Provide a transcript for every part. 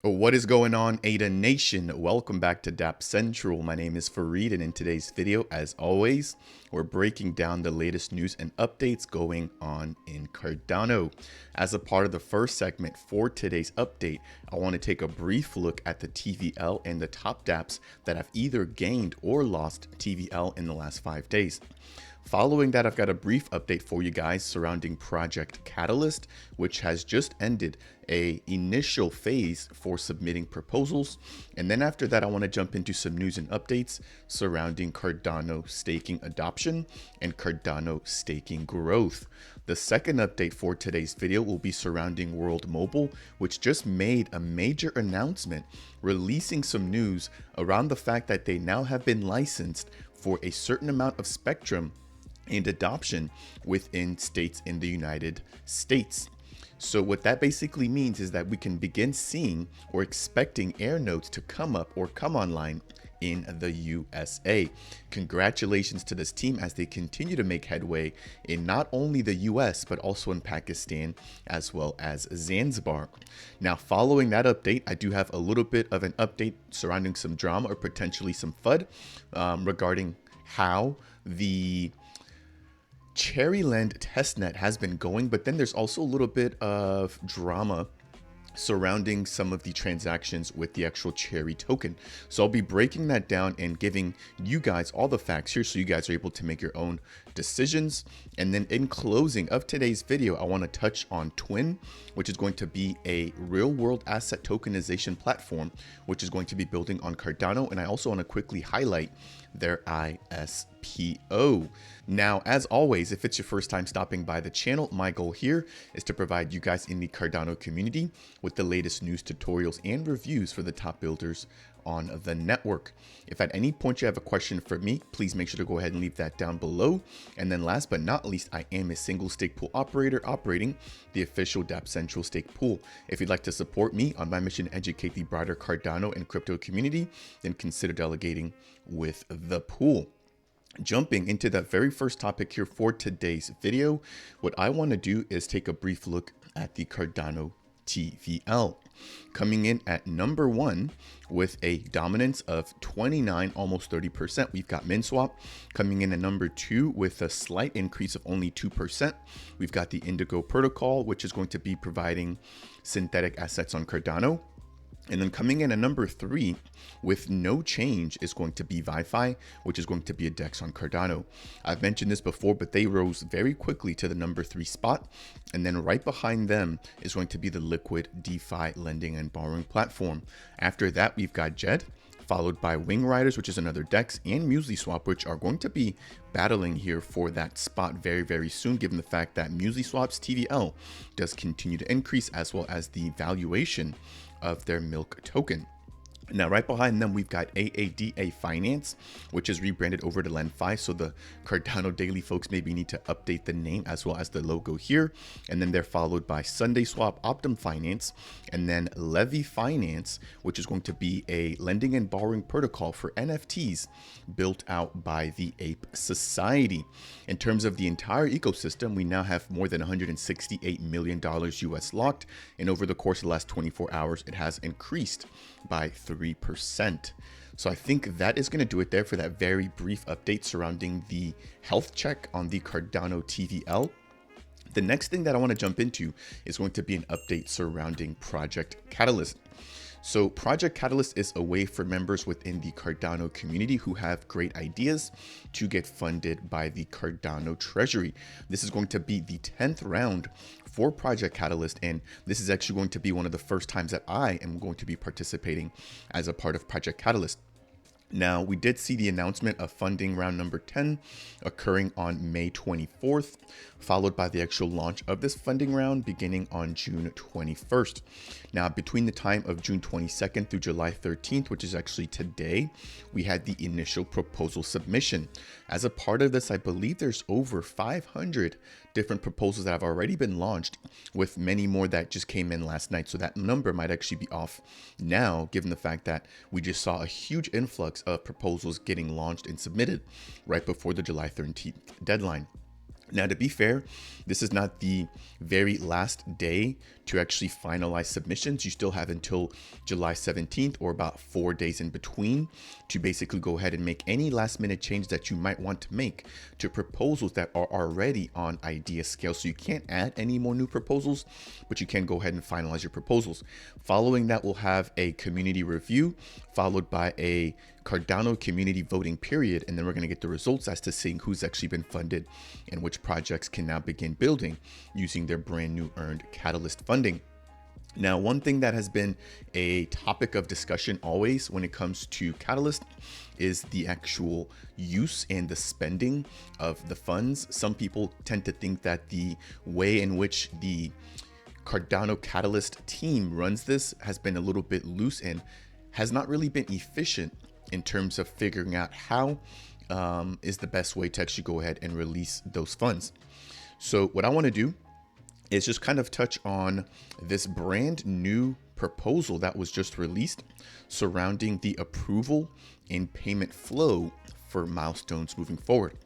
What is going on, Ada Nation? Welcome back to Dapp Central. My name is Fareed, and in today's video, as always, we're breaking down the latest news and updates going on in Cardano. As a part of the first segment for today's update, I want to take a brief look at the TVL and the top dApps that have either gained or lost TVL in the last 5 days. Following that, I've got a brief update for you guys surrounding Project Catalyst, which has just ended an initial phase for submitting proposals. And then after that, I want to jump into some news and updates surrounding Cardano staking adoption and Cardano staking growth. The second update for today's video will be surrounding World Mobile, which just made a major announcement releasing some news around the fact that they now have been licensed for a certain amount of spectrum and adoption within states in the United States. So what that basically means is that we can begin seeing or expecting air nodes to come up or come online in the USA. Congratulations to this team as they continue to make headway in not only the US, but also in Pakistan as well as Zanzibar. Now, following that update, I do have a little bit of an update surrounding some drama or potentially some FUD regarding how the CherryLend testnet has been going, but then there's also a little bit of drama surrounding some of the transactions with the actual Cherry token. So I'll be breaking that down and giving you guys all the facts here so you guys are able to make your own decisions. And then in closing of today's video, I want to touch on Twin, which is going to be a real world asset tokenization platform, which is going to be building on Cardano. And I also want to quickly highlight their ISPO. Now, as always, if it's your first time stopping by the channel, my goal here is to provide you guys in the Cardano community with the latest news, tutorials, and reviews for the top builders on the network. If at any point you have a question for me, please make sure to go ahead and leave that down below. And then last but not least, I am a single stake pool operator operating the official Dapp Central stake pool. If you'd like to support me on my mission to educate the broader Cardano and crypto community, then consider delegating with the pool. Jumping into the very first topic here for today's video, what I want to do is take a brief look at the Cardano TVL. Coming in at number 1 with a dominance of 29, almost 30%. We've got MinSwap coming in at number 2 with a slight increase of only 2%. We've got the Indigo protocol, which is going to be providing synthetic assets on Cardano. And then coming in at number 3 with no change is going to be ViFi, which is going to be a DEX on Cardano. I've mentioned this before, but they rose very quickly to the number 3 spot. And then right behind them is going to be the Liquid DeFi lending and borrowing platform. After that, we've got Jed, followed by Wing Riders, which is another DEX, and MuesliSwap, which are going to be battling here for that spot very, very soon, given the fact that MuesliSwap's TVL does continue to increase, as well as the valuation of their milk token. Now, right behind them, we've got AADA Finance, which is rebranded over to LendFi. So the Cardano Daily folks maybe need to update the name as well as the logo here. And then they're followed by SundaySwap, Optum Finance, and then Levy Finance, which is going to be a lending and borrowing protocol for NFTs built out by the Ape Society. In terms of the entire ecosystem, we now have more than $168 million US locked. And over the course of the last 24 hours, it has increased by 3%. So I think that is going to do it there for that very brief update surrounding the health check on the Cardano TVL. The next thing that I want to jump into is going to be an update surrounding Project Catalyst. So Project Catalyst is a way for members within the Cardano community who have great ideas to get funded by the Cardano Treasury. This is going to be the 10th round for Project Catalyst, and this is actually going to be one of the first times that I am going to be participating as a part of Project Catalyst. Now, we did see the announcement of funding round number 10 occurring on May 24th, followed by the actual launch of this funding round beginning on June 21st. Now, between the time of June 22nd through July 13th, which is actually today, we had the initial proposal submission. As a part of this, I believe there's over 500 different proposals that have already been launched, with many more that just came in last night. So that number might actually be off now, given the fact that we just saw a huge influx of proposals getting launched and submitted right before the July 13th deadline. Now, to be fair, this is not the very last day to actually finalize submissions. You still have until July 17th, or about 4 days in between, to basically go ahead and make any last minute change that you might want to make to proposals that are already on idea scale. So you can't add any more new proposals, but you can go ahead and finalize your proposals. Following that, we'll have a community review, followed by a Cardano community voting period, and then we're going to get the results as to seeing who's actually been funded and which projects can now begin building using their brand new earned Catalyst funding. Now, one thing that has been a topic of discussion always when it comes to Catalyst is the actual use and the spending of the funds. Some people tend to think that the way in which the Cardano Catalyst team runs this has been a little bit loose and has not really been efficient in terms of figuring out how is the best way to actually go ahead and release those funds. So what I want to do is just kind of touch on this brand new proposal that was just released surrounding the approval and payment flow for milestones moving forward.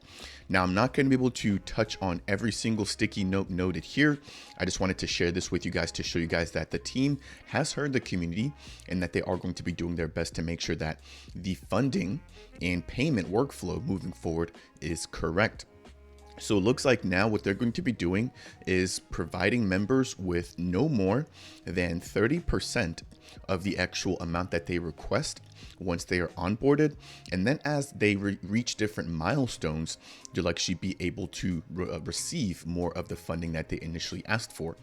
Now, I'm not going to be able to touch on every single sticky note noted here. I just wanted to share this with you guys to show you guys that the team has heard the community and that they are going to be doing their best to make sure that the funding and payment workflow moving forward is correct. So it looks like now what they're going to be doing is providing members with no more than 30% of the actual amount that they request once they are onboarded. And then as they reach different milestones, you'll actually be able to receive more of the funding that they initially asked for.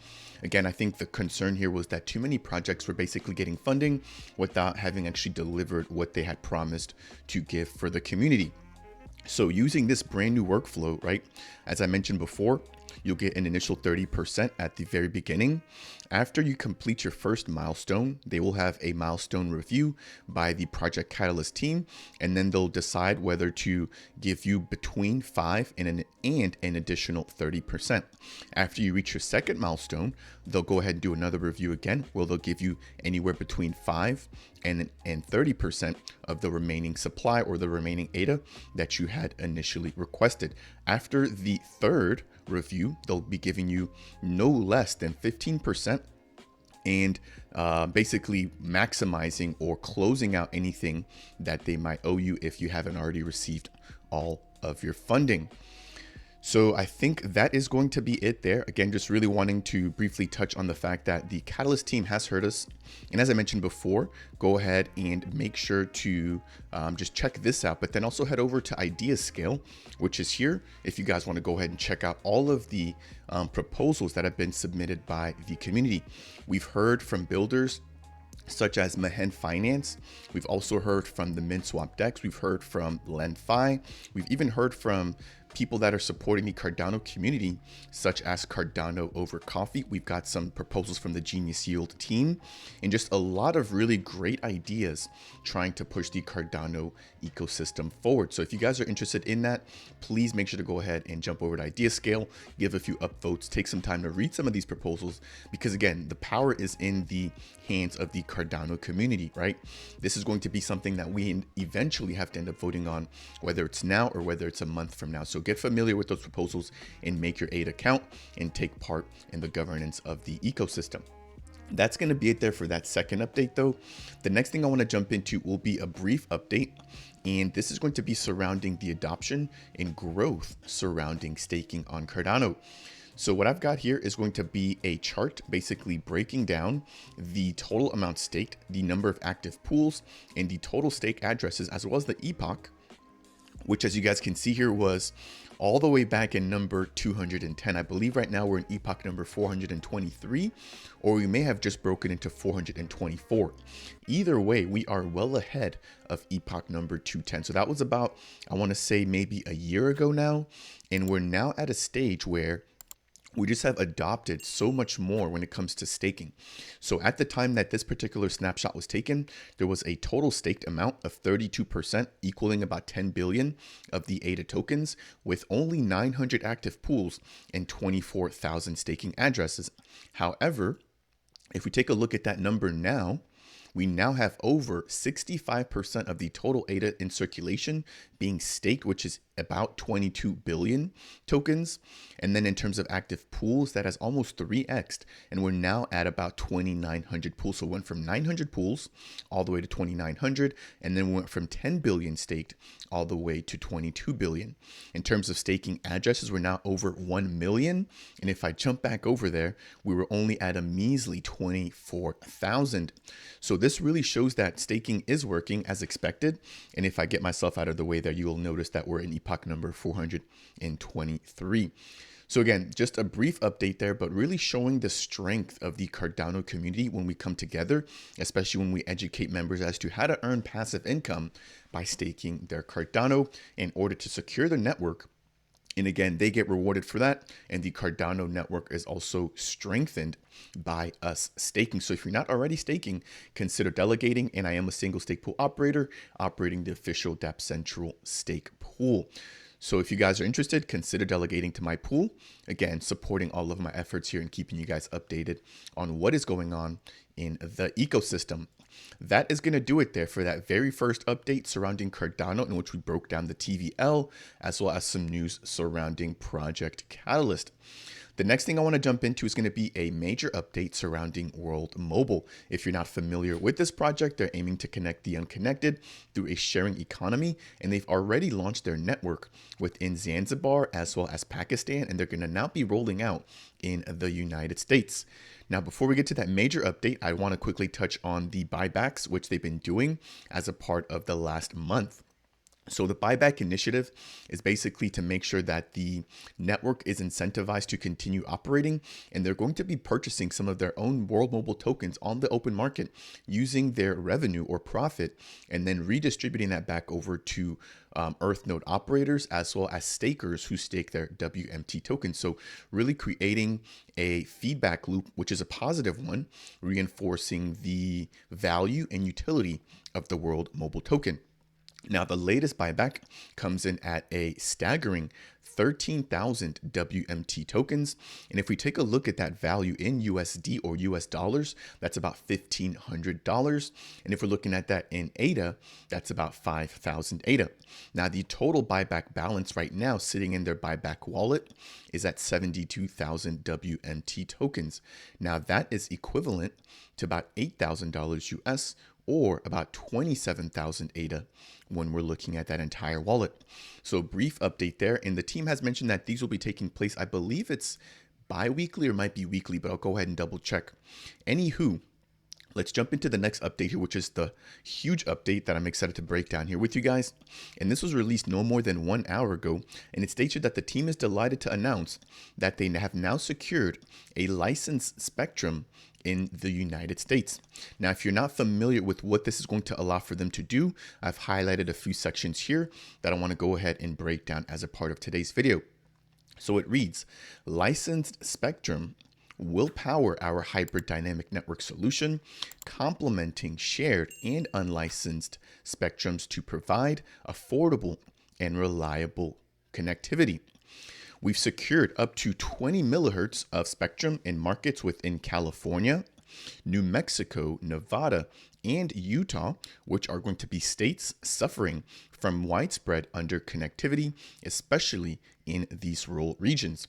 Again, I think the concern here was that too many projects were basically getting funding without having actually delivered what they had promised to give for the community. So using this brand new workflow, right, as I mentioned before, you'll get an initial 30% at the very beginning. After you complete your first milestone, they will have a milestone review by the Project Catalyst team, and then they'll decide whether to give you between 5 and an additional 30%. After you reach your second milestone, they'll go ahead and do another review again, where they'll give you anywhere between 5 and 30% of the remaining supply or the remaining ADA that you had initially requested. After the third review, they'll be giving you no less than 15% and basically maximizing or closing out anything that they might owe you if you haven't already received all of your funding. So I think that is going to be it there. Again, just really wanting to briefly touch on the fact that the Catalyst team has heard us. And as I mentioned before, go ahead and make sure to just check this out, but then also head over to IdeaScale, which is here. If you guys want to go ahead and check out all of the proposals that have been submitted by the community. We've heard from builders such as Mahen Finance. We've also heard from the MinSwap Dex. We've heard from LendFi. We've even heard from people that are supporting the Cardano community, such as Cardano Over Coffee. We've got some proposals from the Genius Yield team and just a lot of really great ideas trying to push the Cardano ecosystem forward. So if you guys are interested in that, please make sure to go ahead and jump over to IdeaScale, give a few upvotes, take some time to read some of these proposals, because again, the power is in the hands of the Cardano community, right? This is going to be something that we eventually have to end up voting on, whether it's now or whether it's a month from now. So get familiar with those proposals and make your ADA count and take part in the governance of the ecosystem. That's going to be it there for that second update though. The next thing I want to jump into will be a brief update, and this is going to be surrounding the adoption and growth surrounding staking on Cardano. So what I've got here is going to be a chart basically breaking down the total amount staked, the number of active pools, and the total stake addresses, as well as the epoch, which as you guys can see here was all the way back in number 210. I believe right now we're in epoch number 423, or we may have just broken into 424. Either way, we are well ahead of epoch number 210. So that was about, I want to say maybe a year ago now. And we're now at a stage where we just have adopted so much more when it comes to staking. So at the time that this particular snapshot was taken, there was a total staked amount of 32%, equaling about 10 billion of the ADA tokens, with only 900 active pools and 24,000 staking addresses. However, if we take a look at that number now, we now have over 65% of the total ADA in circulation being staked, which is about 22 billion tokens. And then in terms of active pools, that has almost 3x'd. And we're now at about 2,900 pools. So we went from 900 pools all the way to 2,900. And then we went from 10 billion staked all the way to 22 billion. In terms of staking addresses, we're now over 1 million. And if I jump back over there, we were only at a measly 24,000. So this really shows that staking is working as expected. And if I get myself out of the way there, you will notice that we're in epoch number 423. So again, just a brief update there, but really showing the strength of the Cardano community when we come together, especially when we educate members as to how to earn passive income by staking their Cardano in order to secure the network. And again, they get rewarded for that. And the Cardano network is also strengthened by us staking. So if you're not already staking, consider delegating. And I am a single stake pool operator operating the official Dapp Central stake pool. So if you guys are interested, consider delegating to my pool. Again, supporting all of my efforts here and keeping you guys updated on what is going on in the ecosystem. That is going to do it there for that very first update surrounding Cardano, in which we broke down the TVL as well as some news surrounding Project Catalyst. The next thing I want to jump into is going to be a major update surrounding World Mobile. If you're not familiar with this project, they're aiming to connect the unconnected through a sharing economy, and they've already launched their network within Zanzibar as well as Pakistan, and they're going to now be rolling out in the United States. Now, before we get to that major update, I want to quickly touch on the buybacks, which they've been doing as a part of the last month. So the buyback initiative is basically to make sure that the network is incentivized to continue operating, and they're going to be purchasing some of their own World Mobile tokens on the open market using their revenue or profit, and then redistributing that back over to Earth node operators as well as stakers who stake their WMT tokens. So really creating a feedback loop, which is a positive one, reinforcing the value and utility of the World Mobile token. Now, the latest buyback comes in at a staggering 13,000 WMT tokens. And if we take a look at that value in USD or US dollars, that's about $1,500. And if we're looking at that in ADA, that's about 5,000 ADA. Now, the total buyback balance right now sitting in their buyback wallet is at 72,000 WMT tokens. Now, that is equivalent to about $8,000 US or about 27,000 ADA when we're looking at that entire wallet. So brief update there. And the team has mentioned that these will be taking place, I believe it's bi-weekly or might be weekly, but I'll go ahead and double check. Anywho, let's jump into the next update here, which is the huge update that I'm excited to break down here with you guys. And this was released no more than 1 hour ago. And it states that the team is delighted to announce that they have now secured a licensed spectrum in the United States. Now, if you're not familiar with what this is going to allow for them to do, I've highlighted a few sections here that I want to go ahead and break down as a part of today's video. So it reads, licensed spectrum will power our hybrid dynamic network solution, complementing shared and unlicensed spectrums to provide affordable and reliable connectivity. We've secured up to 20 millihertz of spectrum in markets within California, New Mexico, Nevada, and Utah, which are going to be states suffering from widespread underconnectivity, especially in these rural regions.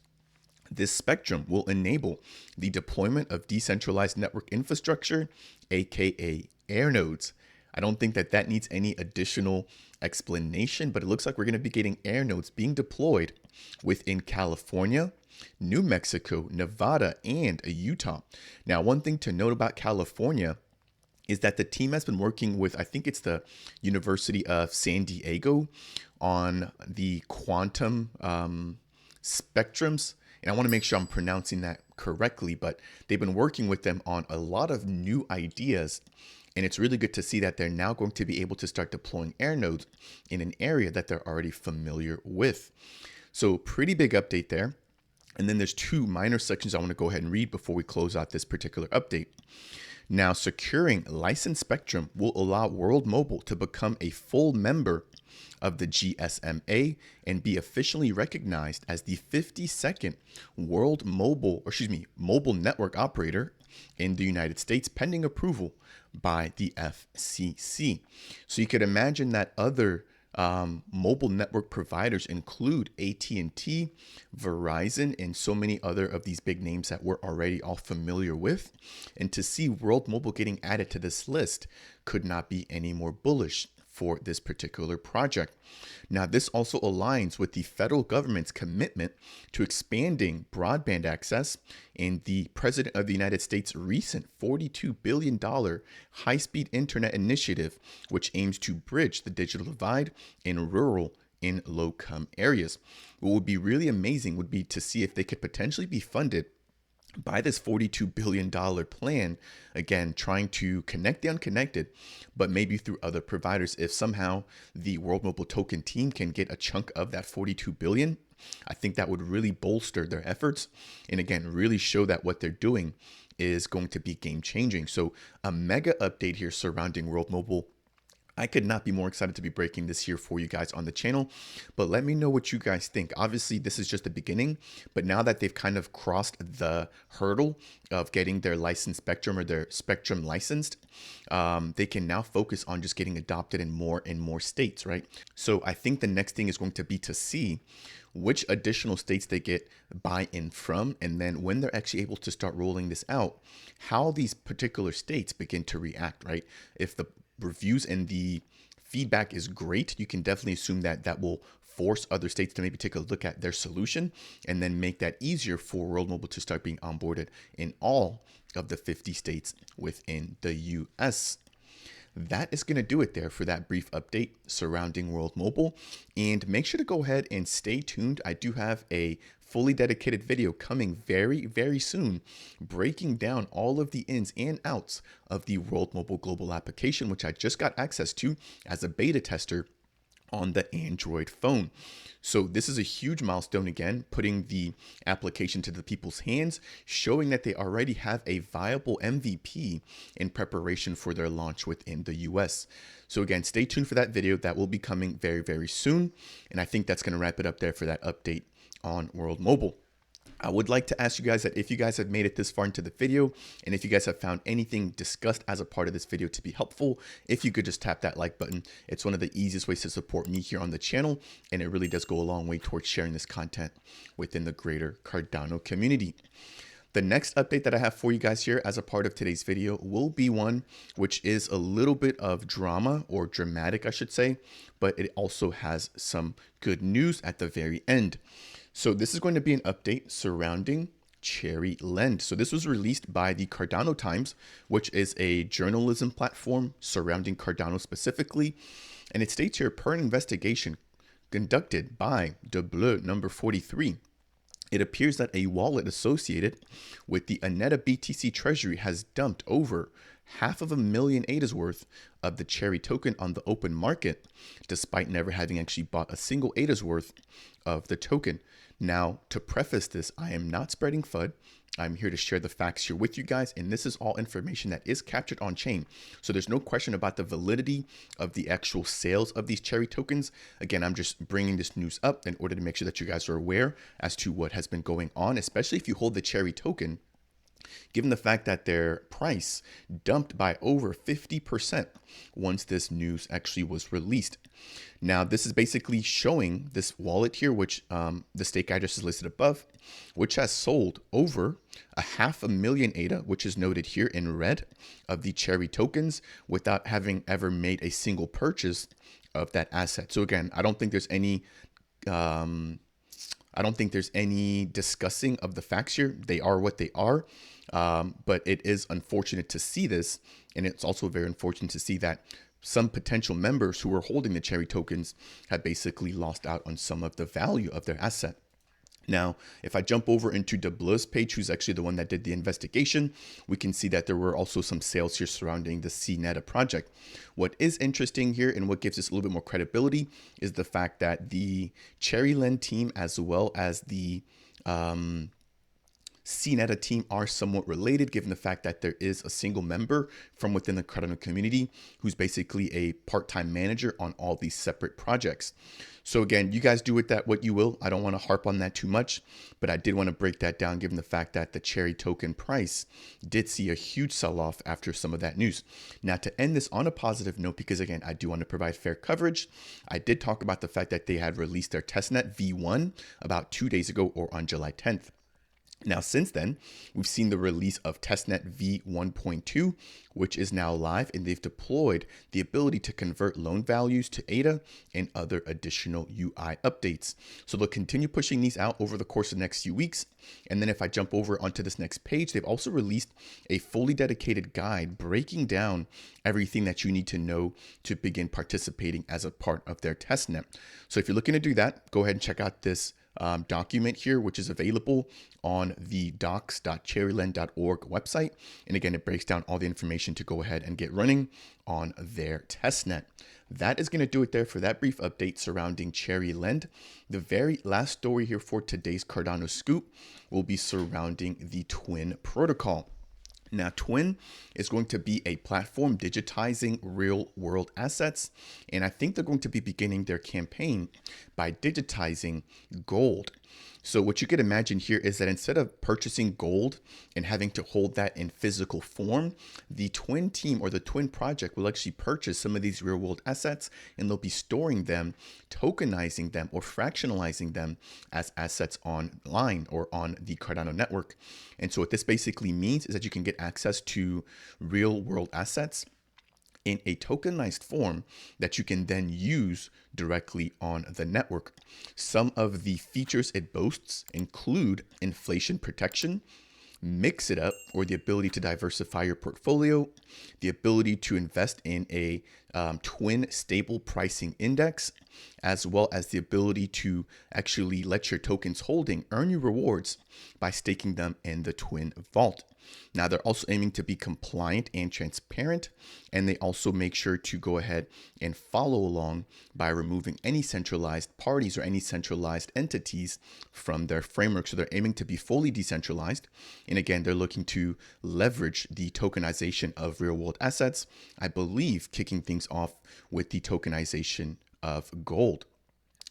This spectrum will enable the deployment of decentralized network infrastructure, aka air nodes. I don't think that needs any additional explanation, but it looks like we're going to be getting air nodes being deployed within California, New Mexico, Nevada, and Utah. Now, one thing to note about California is that the team has been working with, I think it's the University of San Diego, on the quantum spectrums. And I want to make sure I'm pronouncing that correctly, but they've been working with them on a lot of new ideas. And it's really good to see that they're now going to be able to start deploying air nodes in an area that they're already familiar with. So pretty big update there. And then there's two minor sections I want to go ahead and read before we close out this particular update. Now, securing licensed spectrum will allow World Mobile to become a full member of the GSMA and be officially recognized as the 52nd World Mobile, mobile network operator in the United States, pending approval by the FCC. So you could imagine that other Mobile network providers include AT&T, Verizon, and so many other of these big names that we're already all familiar with. And to see World Mobile getting added to this list could not be any more bullish for this particular project. Now, this also aligns with the federal government's commitment to expanding broadband access and the President of the United States' recent $42 billion high-speed internet initiative, which aims to bridge the digital divide in rural and low-income areas. What would be really amazing would be to see if they could potentially be funded by this $42 billion plan, again, trying to connect the unconnected, but maybe through other providers. If somehow the World Mobile Token team can get a chunk of that $42 billion, I think that would really bolster their efforts. And again, really show that what they're doing is going to be game changing. So a mega update here surrounding World Mobile. I could not be more excited to be breaking this here for you guys on the channel, but let me know what you guys think. Obviously, this is just the beginning, but now that they've kind of crossed the hurdle of getting their licensed spectrum or their spectrum licensed, they can now focus on just getting adopted in more and more states, right? So I think the next thing is going to be to see which additional states they get buy-in from, and then when they're actually able to start rolling this out, how these particular states begin to react, right? If the reviews and the feedback is great, you can definitely assume that that will force other states to maybe take a look at their solution and then make that easier for World Mobile to start being onboarded in all of the 50 states within the US. That is going to do it there for that brief update surrounding World Mobile. And make sure to go ahead and stay tuned. I do have a fully dedicated video coming very, very soon, breaking down all of the ins and outs of the World Mobile Global application, which I just got access to as a beta tester on the Android phone. So this is a huge milestone, again, putting the application to the people's hands, showing that they already have a viable MVP in preparation for their launch within the US. So again, stay tuned for that video. That will be coming very, very soon. And I think that's going to wrap it up there for that update on World Mobile. I would like to ask you guys that if you guys have made it this far into the video, and if you guys have found anything discussed as a part of this video to be helpful, if you could just tap that like button. It's one of the easiest ways to support me here on the channel, and it really does go a long way towards sharing this content within the greater Cardano community. The next update that I have for you guys here as a part of today's video will be one which is a little bit of drama, or dramatic, I should say, but it also has some good news at the very end. So this is going to be an update surrounding CherryLend. So this was released by the Cardano Times, which is a journalism platform surrounding Cardano specifically. And it states here, per an investigation conducted by Dapp number 43, it appears that a wallet associated with the Aneta BTC treasury has dumped over 500,000 ADAs worth of the Cherry token on the open market, despite never having actually bought a single ADA's worth of the token. Now, to preface this, I am not spreading FUD. I'm here to share the facts here with you guys, and this is all information that is captured on chain. So there's no question about the validity of the actual sales of these Cherry tokens. Again, I'm just bringing this news up in order to make sure that you guys are aware as to what has been going on, especially if you hold the Cherry token, given the fact that their price dumped by over 50% once this news actually was released. Now, this is basically showing this wallet here, which the stake address is listed above, which has sold over 500,000 ADA, which is noted here in red, of the Cherry tokens without having ever made a single purchase of that asset. So again, I don't think there's any discussing of the facts here. They are what they are. But it is unfortunate to see this. And it's also very unfortunate to see that some potential members who were holding the Cherry tokens have basically lost out on some of the value of their asset. Now, if I jump over into Dapp's page, who's actually the one that did the investigation, we can see that there were also some sales here surrounding the CNETA project. What is interesting here and what gives us a little bit more credibility is the fact that the CherryLend team, as well as the CNETA team are somewhat related, given the fact that there is a single member from within the Cardano community who's basically a part-time manager on all these separate projects. So again, you guys do with that what you will. I don't want to harp on that too much, but I did want to break that down given the fact that the Cherry token price did see a huge sell-off after some of that news. Now, to end this on a positive note, because again, I do want to provide fair coverage, I did talk about the fact that they had released their testnet V1 about 2 days ago, or on July 10th. Now, since then, we've seen the release of testnet v1.2, which is now live, and they've deployed the ability to convert loan values to ADA and other additional UI updates. So they'll continue pushing these out over the course of the next few weeks. And then if I jump over onto this next page, they've also released a fully dedicated guide breaking down everything that you need to know to begin participating as a part of their testnet. So if you're looking to do that, go ahead and check out this document here, which is available on the docs.cherrylend.org website. And again, it breaks down all the information to go ahead and get running on their testnet. That is going to do it there for that brief update surrounding CherryLend. The very last story here for today's Cardano Scoop will be surrounding the Twin protocol. Now, Twin is going to be a platform digitizing real world assets. And I think they're going to be beginning their campaign by digitizing gold. So what you could imagine here is that instead of purchasing gold and having to hold that in physical form, the Twin team or the Twin project will actually purchase some of these real world assets, and they'll be storing them, tokenizing them, or fractionalizing them as assets online or on the Cardano network. And so what this basically means is that you can get access to real world assets in a tokenized form that you can then use directly on the network. Some of the features it boasts include inflation protection, mix it up, or the ability to diversify your portfolio, the ability to invest in a twin stable pricing index, as well as the ability to actually let your tokens holding earn you rewards by staking them in the Twin vault. Now, they're also aiming to be compliant and transparent, and they also make sure to go ahead and follow along by removing any centralized parties or any centralized entities from their framework. So they're aiming to be fully decentralized. And again, they're looking to leverage the tokenization of real world assets, I believe kicking things off with the tokenization of gold.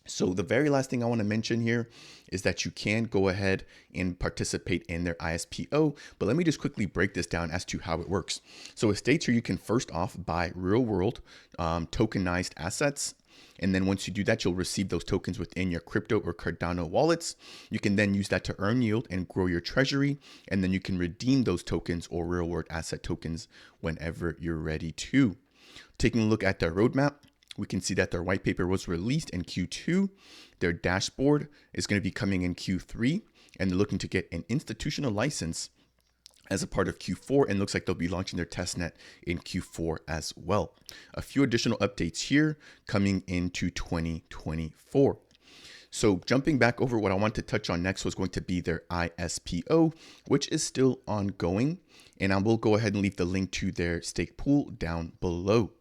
So the very last thing I want to mention here is that you can go ahead and participate in their ISPO, but let me just quickly break this down as to how it works. So it states here you can first off buy real world tokenized assets. And then once you do that, you'll receive those tokens within your crypto or Cardano wallets. You can then use that to earn yield and grow your treasury. And then you can redeem those tokens or real world asset tokens whenever you're ready to. Taking a look at their roadmap, we can see that their white paper was released in Q2. Their dashboard is going to be coming in Q3, and they're looking to get an institutional license as a part of Q4, and looks like they'll be launching their testnet in Q4 as well. A few additional updates here coming into 2024. So jumping back over, what I want to touch on next was going to be their ISPO, which is still ongoing. And I will go ahead and leave the link to their stake pool down below.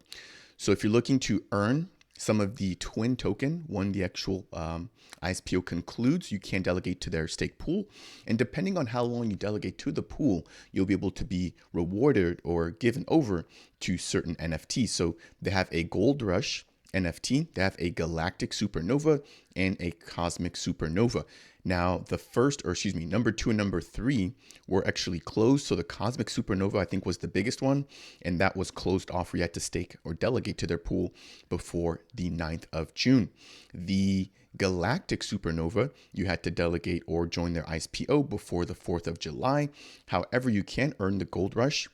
So if you're looking to earn some of the Twin token when the actual ISPO concludes, you can delegate to their stake pool. And depending on how long you delegate to the pool, you'll be able to be rewarded or given over to certain NFTs. So they have a Gold Rush NFT, they have a Galactic Supernova, and a Cosmic Supernova. Now, number 2 and number 3 were actually closed. So the Cosmic Supernova, I think, was the biggest one, and that was closed off where you had to stake or delegate to their pool before the 9th of June. The Galactic Supernova, you had to delegate or join their ISPO before the 4th of July. However, you can earn the Gold Rush.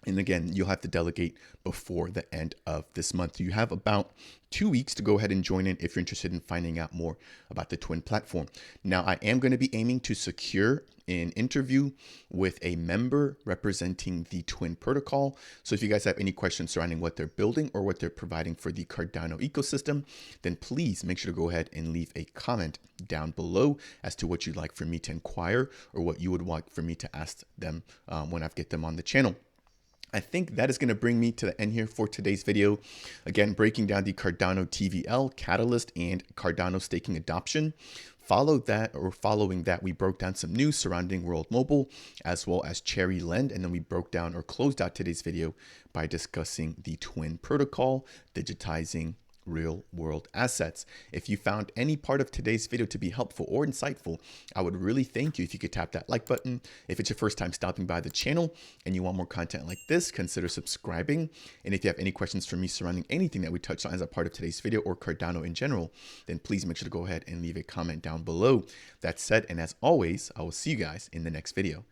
And again, you'll have to delegate before the end of this month. You have about 2 weeks to go ahead and join in if you're interested in finding out more about the Twin platform. Now, I am going to be aiming to secure an interview with a member representing the Twin protocol. So if you guys have any questions surrounding what they're building or what they're providing for the Cardano ecosystem, then please make sure to go ahead and leave a comment down below as to what you'd like for me to inquire or what you would want for me to ask them when I get them on the channel. I think that is going to bring me to the end here for today's video. Again, breaking down the Cardano TVL, Catalyst, and Cardano staking adoption. Following that, we broke down some news surrounding World Mobile as well as CherryLend, and then we broke down or closed out today's video by discussing the Twin protocol, digitizing real world assets. If you found any part of today's video to be helpful or insightful, I would really thank you if you could tap that like button. If it's your first time stopping by the channel and you want more content like this, consider subscribing. And if you have any questions for me surrounding anything that we touched on as a part of today's video or Cardano in general, then please make sure to go ahead and leave a comment down below. That said, and as always, I will see you guys in the next video.